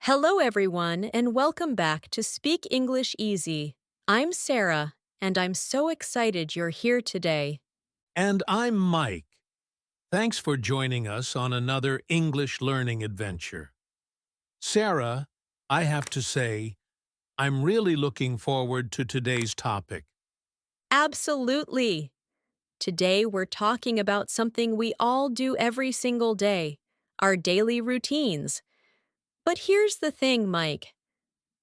Hello, everyone, and welcome back to Speak English Easy. I'm Sarah, and I'm so excited you're here today. And I'm Mike. Thanks for joining us on another English learning adventure. Sarah, I have to say, I'm really looking forward to today's topic. Absolutely! Today, we're talking about something we all do every single day our daily routines. But here's the thing, Mike.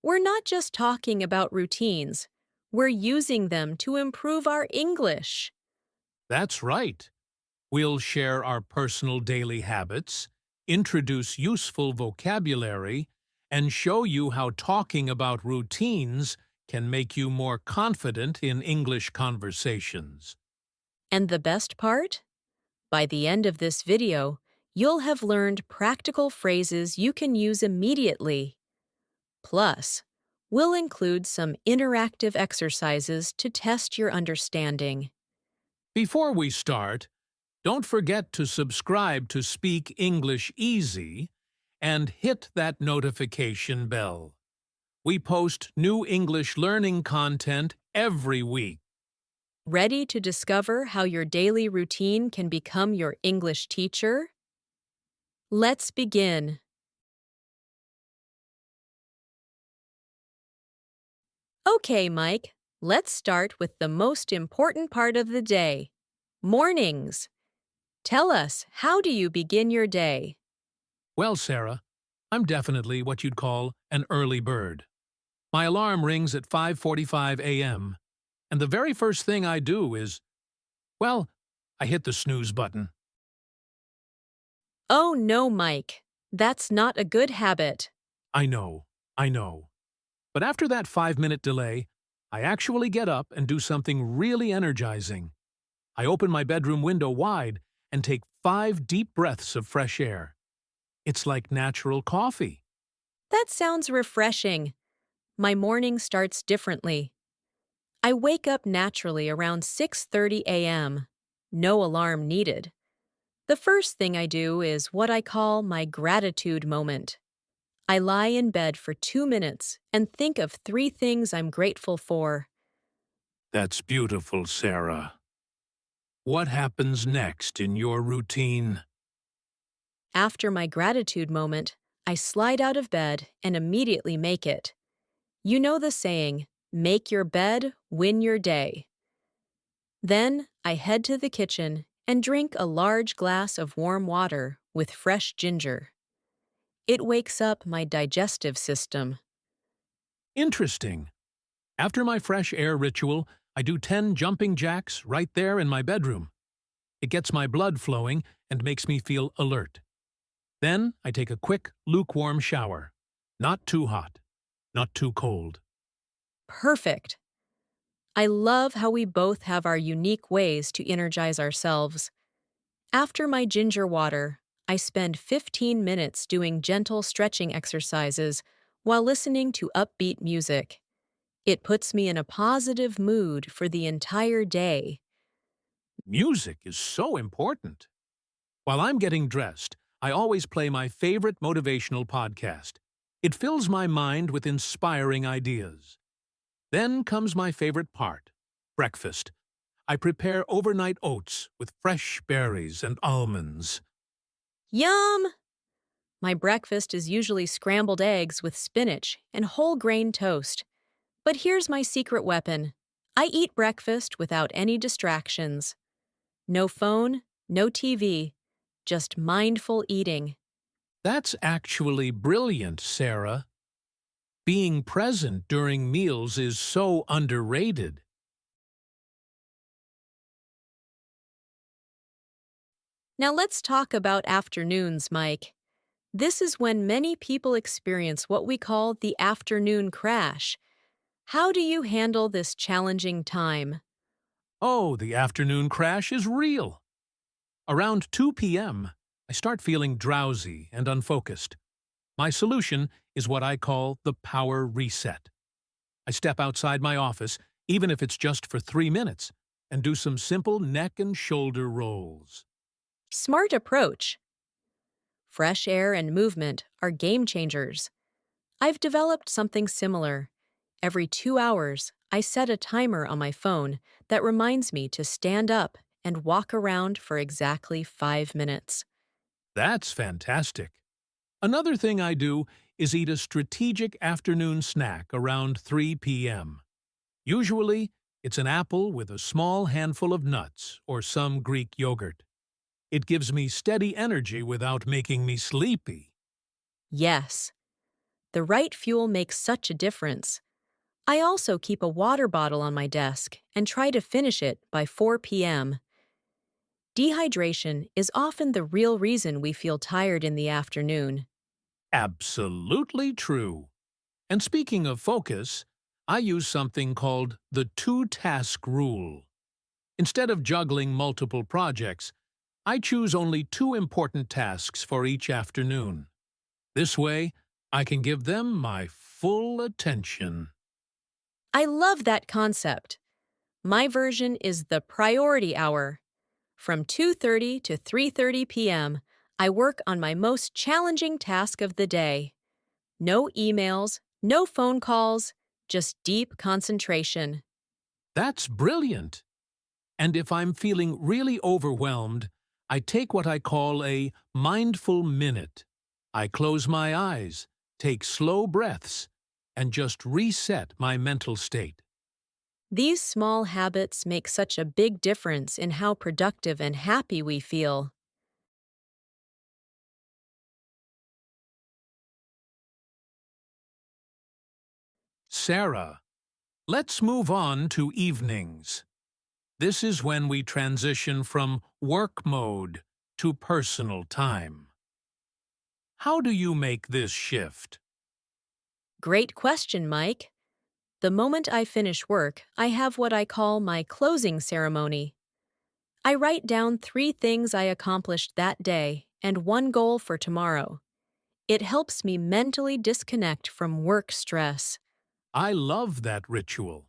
We're not just talking about routines, we're using them to improve our English. That's right. We'll share our personal daily habits, introduce useful vocabulary, and show you how talking about routines can make you more confident in English conversations. And the best part? By the end of this video, you'll have learned practical phrases you can use immediately. Plus, we'll include some interactive exercises to test your understanding. Before we start, don't forget to subscribe to Speak English Easy and hit that notification bell. We post new English learning content every week. Ready to discover how your daily routine can become your English teacher? Let's begin. Okay, Mike, let's start with the most important part of the day mornings. Tell us, how do you begin your day? Well, Sarah, I'm definitely what you'd call an early bird. My alarm rings at 5:45 a.m., and the very first thing I do is, well, I hit the snooze button. Oh no, Mike. That's not a good habit. I know, I know. But after that 5-minute delay, I actually get up and do something really energizing. I open my bedroom window wide and take 5 deep breaths of fresh air. It's like natural coffee. That sounds refreshing. My morning starts differently. I wake up naturally around 6:30 a.m. No alarm needed. The first thing I do is what I call my gratitude moment. I lie in bed for 2 minutes and think of 3 things I'm grateful for. That's beautiful, Sarah. What happens next in your routine? After my gratitude moment, I slide out of bed and immediately make it. You know the saying, make your bed, win your day. Then I head to the kitchen and drink a large glass of warm water with fresh ginger. It wakes up my digestive system. Interesting. After my fresh air ritual, I do 10 jumping jacks right there in my bedroom. It gets my blood flowing and makes me feel alert. Then I take a quick, lukewarm shower. Not too hot, not too cold. Perfect. I love how we both have our unique ways to energize ourselves. After my ginger water, I spend 15 minutes doing gentle stretching exercises while listening to upbeat music. It puts me in a positive mood for the entire day. Music is so important. While I'm getting dressed, I always play my favorite motivational podcast. It fills my mind with inspiring ideas. Then comes my favorite part, breakfast. I prepare overnight oats with fresh berries and almonds. Yum! My breakfast is usually scrambled eggs with spinach and whole grain toast. But here's my secret weapon. I eat breakfast without any distractions. No phone, no TV, just mindful eating. That's actually brilliant, Sarah. Being present during meals is so underrated. Now let's talk about afternoons, Mike. This is when many people experience what we call the afternoon crash. How do you handle this challenging time? Oh, the afternoon crash is real. Around 2 p.m., I start feeling drowsy and unfocused. My solution is what I call the power reset. I step outside my office, even if it's just for 3 minutes, and do some simple neck and shoulder rolls. Smart approach. Fresh air and movement are game changers. I've developed something similar. Every 2 hours, I set a timer on my phone that reminds me to stand up and walk around for exactly 5 minutes. That's fantastic. Another thing I do is eat a strategic afternoon snack around 3 p.m. Usually, it's an apple with a small handful of nuts or some Greek yogurt. It gives me steady energy without making me sleepy. Yes, the right fuel makes such a difference. I also keep a water bottle on my desk and try to finish it by 4 p.m. Dehydration is often the real reason we feel tired in the afternoon. Absolutely true. And speaking of focus, I use something called the two-task rule. Instead of juggling multiple projects, I choose only two important tasks for each afternoon. This way, I can give them my full attention. I love that concept. My version is the priority hour. From 2:30 to 3:30 p.m., I work on my most challenging task of the day. No emails, no phone calls, just deep concentration. That's brilliant. And if I'm feeling really overwhelmed, I take what I call a mindful minute. I close my eyes, take slow breaths, and just reset my mental state. These small habits make such a big difference in how productive and happy we feel. Sarah, let's move on to evenings. This is when we transition from work mode to personal time. How do you make this shift? Great question, Mike. The moment I finish work, I have what I call my closing ceremony. I write down 3 things I accomplished that day and one goal for tomorrow. It helps me mentally disconnect from work stress. I love that ritual.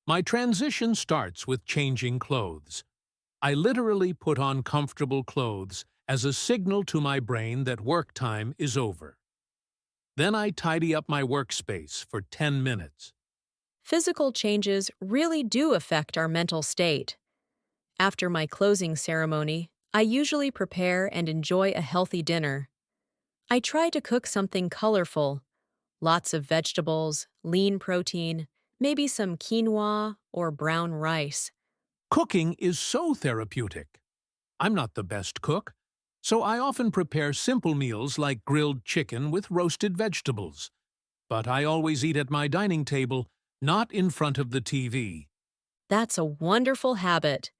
My transition starts with changing clothes. I literally put on comfortable clothes as a signal to my brain that work time is over. Then I tidy up my workspace for 10 minutes. Physical changes really do affect our mental state. After my closing ceremony, I usually prepare and enjoy a healthy dinner. I try to cook something colorful, lots of vegetables, lean protein, maybe some quinoa or brown rice. Cooking is so therapeutic. I'm not the best cook, so I often prepare simple meals like grilled chicken with roasted vegetables. But I always eat at my dining table, not in front of the TV. That's a wonderful habit.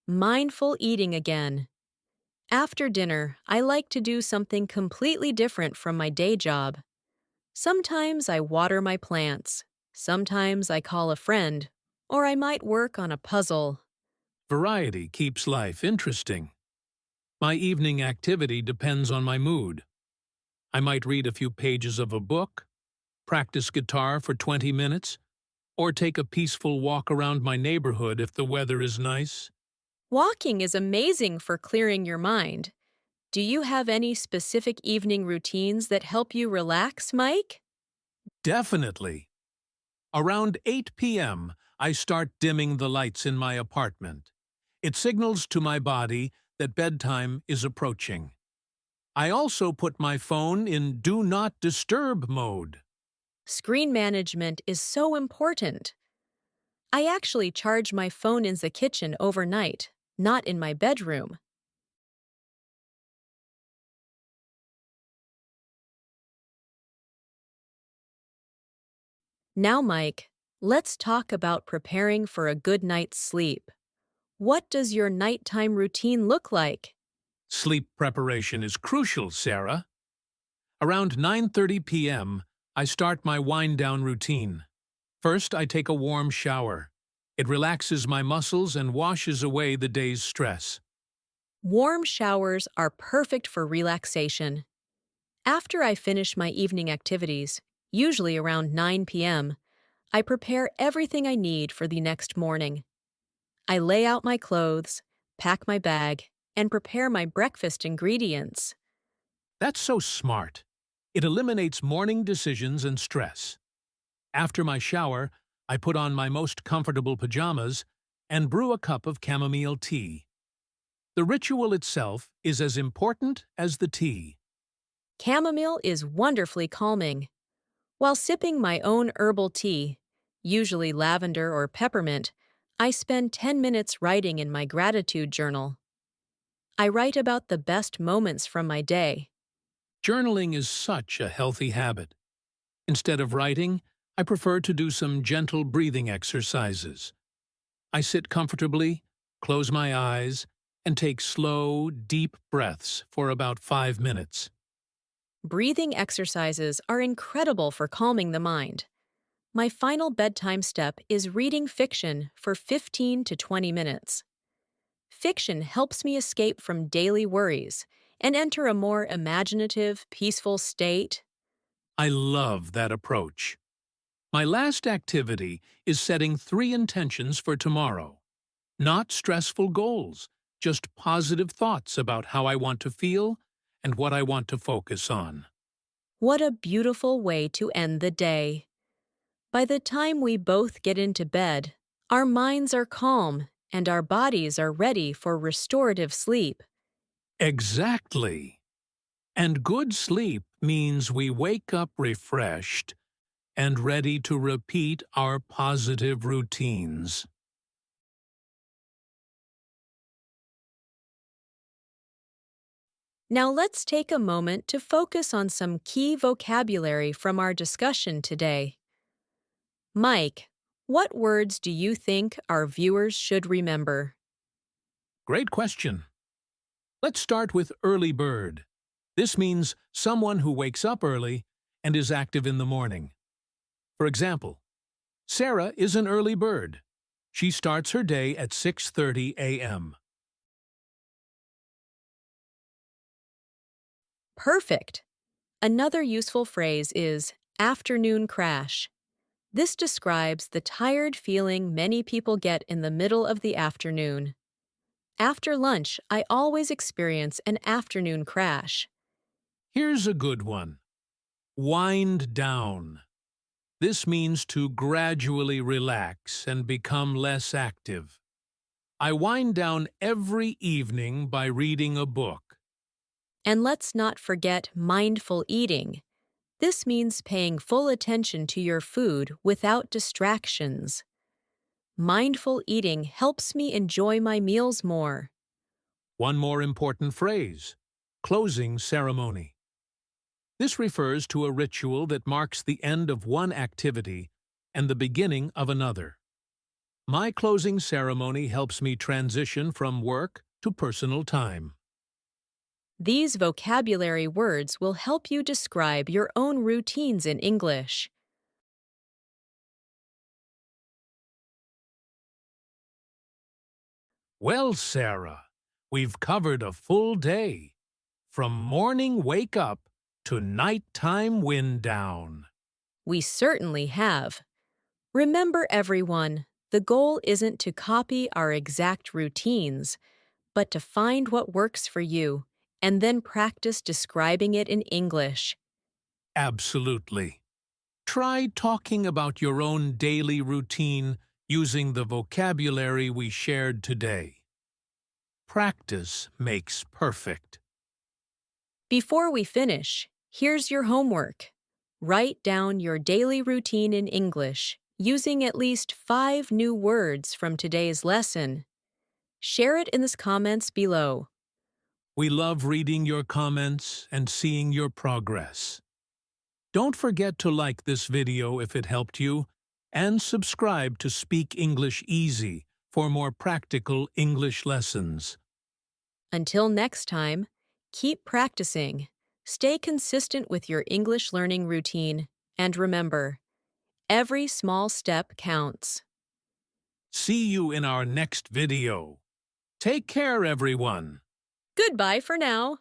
Mindful eating again. After dinner, I like to do something completely different from my day job. Sometimes I water my plants. Sometimes I call a friend. Or I might work on a puzzle. Variety keeps life interesting. My evening activity depends on my mood. I might read a few pages of a book, practice guitar for 20 minutes, or take a peaceful walk around my neighborhood if the weather is nice. Walking is amazing for clearing your mind. Do you have any specific evening routines that help you relax, Mike? Definitely. Around 8 p.m., I start dimming the lights in my apartment. It signals to my body that bedtime is approaching. I also put my phone in Do Not Disturb mode. Screen management is so important. I actually charge my phone in the kitchen overnight, not in my bedroom. Now, Mike, let's talk about preparing for a good night's sleep. What does your nighttime routine look like? Sleep preparation is crucial, Sarah. Around 9:30 p.m., I start my wind-down routine. First, I take a warm shower. It relaxes my muscles and washes away the day's stress. Warm showers are perfect for relaxation. After I finish my evening activities, usually around 9 p.m., I prepare everything I need for the next morning. I lay out my clothes, pack my bag, and prepare my breakfast ingredients. That's so smart. It eliminates morning decisions and stress. After my shower, I put on my most comfortable pajamas and brew a cup of chamomile tea. The ritual itself is as important as the tea. Chamomile is wonderfully calming. While sipping my own herbal tea, usually lavender or peppermint, I spend 10 minutes writing in my gratitude journal. I write about the best moments from my day. Journaling is such a healthy habit. Instead of writing, I prefer to do some gentle breathing exercises. I sit comfortably, close my eyes, and take slow, deep breaths for about 5 minutes. Breathing exercises are incredible for calming the mind. My final bedtime step is reading fiction for 15 to 20 minutes. Fiction helps me escape from daily worries and enter a more imaginative, peaceful state. I love that approach. My last activity is setting 3 intentions for tomorrow. Not stressful goals, just positive thoughts about how I want to feel and what I want to focus on. What a beautiful way to end the day. By the time we both get into bed, our minds are calm and our bodies are ready for restorative sleep. Exactly. And good sleep means we wake up refreshed and ready to repeat our positive routines. Now let's take a moment to focus on some key vocabulary from our discussion today. Mike, what words do you think our viewers should remember? Great question. Let's start with early bird. This means someone who wakes up early and is active in the morning. For example, Sarah is an early bird. She starts her day at 6:30 a.m. Perfect! Another useful phrase is afternoon crash. This describes the tired feeling many people get in the middle of the afternoon. After lunch, I always experience an afternoon crash. Here's a good one. Wind down. This means to gradually relax and become less active. I wind down every evening by reading a book. And let's not forget mindful eating. This means paying full attention to your food without distractions. Mindful eating helps me enjoy my meals more. One more important phrase, closing ceremony. This refers to a ritual that marks the end of one activity and the beginning of another. My closing ceremony helps me transition from work to personal time. These vocabulary words will help you describe your own routines in English. Well, Sarah, we've covered a full day, from morning wake up to nighttime wind down. We certainly have. Remember, everyone, the goal isn't to copy our exact routines, but to find what works for you and then practice describing it in English. Absolutely. Try talking about your own daily routine using the vocabulary we shared today. Practice makes perfect. Before we finish, here's your homework. Write down your daily routine in English using at least 5 new words from today's lesson. Share it in the comments below. We love reading your comments and seeing your progress. Don't forget to like this video if it helped you, and subscribe to Speak English Easy for more practical English lessons. Until next time, keep practicing, stay consistent with your English learning routine, and remember, every small step counts. See you in our next video. Take care, everyone. Goodbye for now.